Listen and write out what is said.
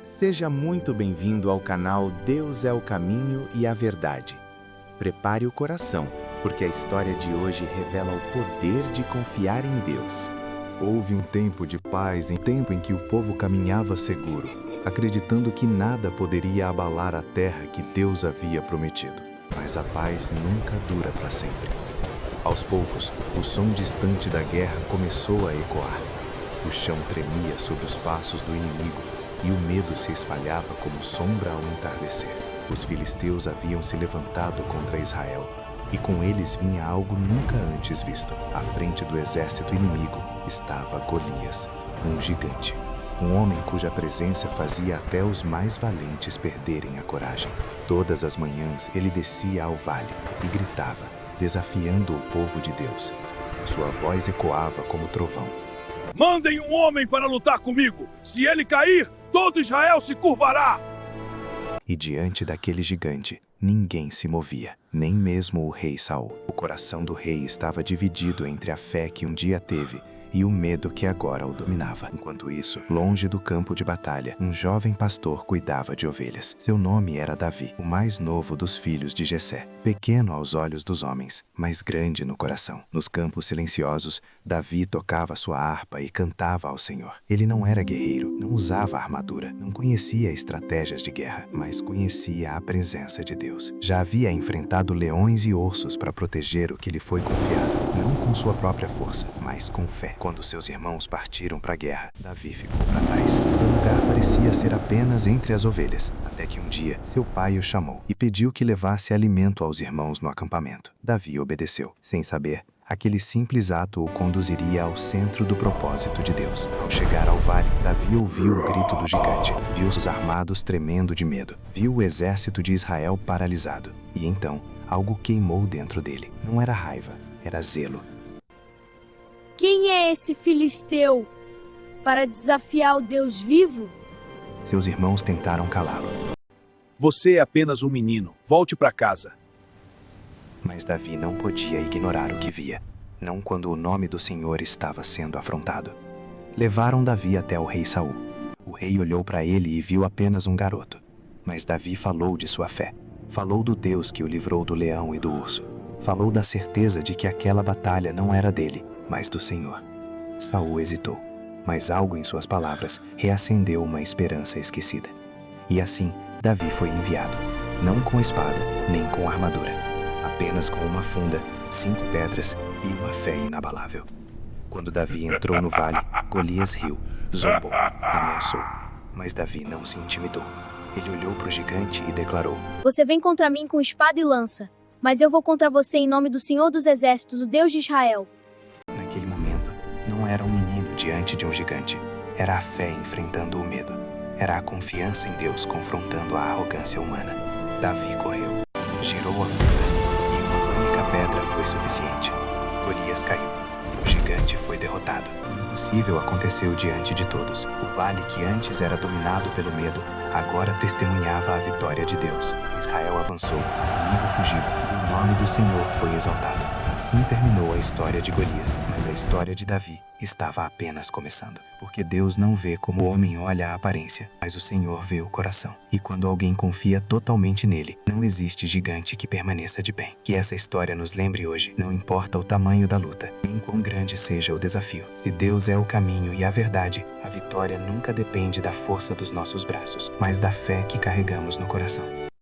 Seja muito bem-vindo ao canal Deus é o Caminho e a Verdade. Prepare o coração, porque a história de hoje revela o poder de confiar em Deus. Houve um tempo de paz, um tempo em que o povo caminhava seguro, acreditando que nada poderia abalar a terra que Deus havia prometido. Mas a paz nunca dura para sempre. Aos poucos, o som distante da guerra começou a ecoar. O chão tremia sob os passos do inimigo e o medo se espalhava como sombra ao entardecer. Os filisteus haviam se levantado contra Israel, e com eles vinha algo nunca antes visto. À frente do exército inimigo estava Golias, um gigante. Um homem cuja presença fazia até os mais valentes perderem a coragem. Todas as manhãs ele descia ao vale e gritava, desafiando o povo de Deus. Sua voz ecoava como trovão. Mandem um homem para lutar comigo! Se ele cair, todo Israel se curvará! E diante daquele gigante, ninguém se movia, nem mesmo o rei Saul. O coração do rei estava dividido entre a fé que um dia teve e o medo que agora o dominava. Enquanto isso, longe do campo de batalha, um jovem pastor cuidava de ovelhas. Seu nome era Davi, o mais novo dos filhos de Jessé. Pequeno aos olhos dos homens, mas grande no coração. Nos campos silenciosos, Davi tocava sua harpa e cantava ao Senhor. Ele não era guerreiro, não usava armadura, não conhecia estratégias de guerra, mas conhecia a presença de Deus. Já havia enfrentado leões e ursos para proteger o que lhe foi confiado, não com sua própria força, mas com fé. Quando seus irmãos partiram para a guerra, Davi ficou para trás. Seu lugar parecia ser apenas entre as ovelhas, até que um dia seu pai o chamou e pediu que levasse alimento aos irmãos no acampamento. Davi obedeceu. Sem saber, aquele simples ato o conduziria ao centro do propósito de Deus. Ao chegar ao vale, Davi ouviu o grito do gigante, viu os armados tremendo de medo, viu o exército de Israel paralisado. E então, algo queimou dentro dele. Não era raiva, era zelo. Quem é esse filisteu para desafiar o Deus vivo? Seus irmãos tentaram calá-lo, Você é apenas um menino. Volte para casa. mas Davi não podia ignorar o que via, não quando o nome do Senhor estava sendo afrontado. Levaram Davi até o rei Saul. O rei olhou para ele e viu apenas um garoto. Mas Davi falou de sua fé. Falou do Deus que o livrou do leão e do urso. Falou da certeza de que aquela batalha não era dele, mas do Senhor. Saul hesitou, mas algo em suas palavras reacendeu uma esperança esquecida. E assim, Davi foi enviado, não com espada, nem com armadura, apenas com uma funda, 5 pedras e uma fé inabalável. Quando Davi entrou no vale, Golias riu, zombou, ameaçou. Mas Davi não se intimidou. Ele olhou para o gigante e declarou: Você vem contra mim com espada e lança, mas eu vou contra você em nome do Senhor dos Exércitos, o Deus de Israel. Naquele momento, não era um menino diante de um gigante. Era a fé enfrentando o medo. Era a confiança em Deus confrontando a arrogância humana. Davi correu, girou a funda, e uma única pedra foi suficiente. Golias caiu. O gigante foi derrotado. O impossível aconteceu diante de todos. O vale que antes era dominado pelo medo, agora testemunhava a vitória de Deus. Israel avançou, o inimigo fugiu, e o nome do Senhor foi exaltado. Assim terminou a história de Golias, mas a história de Davi estava apenas começando. Porque Deus não vê como o homem olha a aparência, mas o Senhor vê o coração. E quando alguém confia totalmente nele, não existe gigante que permaneça de pé. Que essa história nos lembre hoje, não importa o tamanho da luta, nem quão grande seja o desafio. Se Deus é o caminho e a verdade, a vitória nunca depende da força dos nossos braços, mas da fé que carregamos no coração.